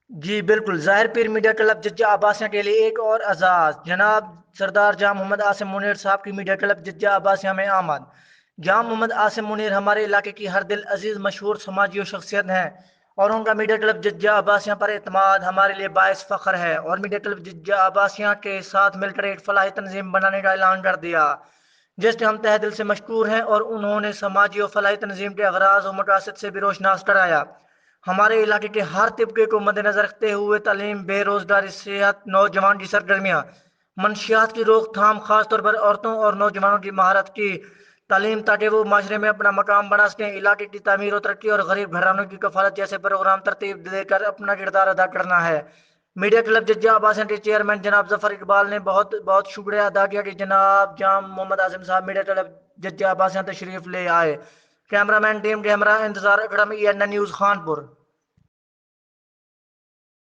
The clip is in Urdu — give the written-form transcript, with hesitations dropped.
جی بالکل، ظاہر پیر میڈیا کلب ججا عباسیہ کے لیے ایک اور اعزاز جناب سردار جاں محمد عاصم منیر صاحب کی میڈیا کلب ججا عباسیہ میں آمد۔ جاں محمد عاصم منیر ہمارے علاقے کی ہر دل عزیز مشہور سماجی و شخصیت ہیں، اور ان کا میڈیا کلب ججا عباسیہ پر اعتماد ہمارے لیے باعث فخر ہے، اور میڈیا کلب ججا عباسیہ کے ساتھ مل کر ایک فلاحی تنظیم بنانے کا اعلان کر دیا، جس کے ہم تہ دل سے مشکور ہیں، اور انہوں نے سماجی و فلاحی تنظیم کے اغراض و مقاصد سے بھی روشناس کرایا۔ ہمارے علاقے کے ہر طبقے کو مد نظر رکھتے ہوئے تعلیم، بے روزگاری، صحت، نوجوان کی سرگرمیاں، منشیات کی روک تھام، خاص طور پر عورتوں اور نوجوانوں کی مہارت کی تعلیم تاکہ وہ معاشرے میں اپنا مقام بنا سکیں، علاقے کی تعمیر و ترقی اور غریب گھرانوں کی کفالت جیسے پروگرام ترتیب دے کر اپنا کردار ادا کرنا ہے۔ میڈیا کلب ججا عباسیہ کے چیئرمین جناب ظفر اقبال نے بہت بہت شکریہ ادا کیا کہ جناب جاں محمد عاصم صاحب میڈیا کلب ججا عباسیہ تشریف لے آئے۔ کیمرہ مین ٹیم کے ہمراہ انتظار اکرم، EN نیوز، خانپور۔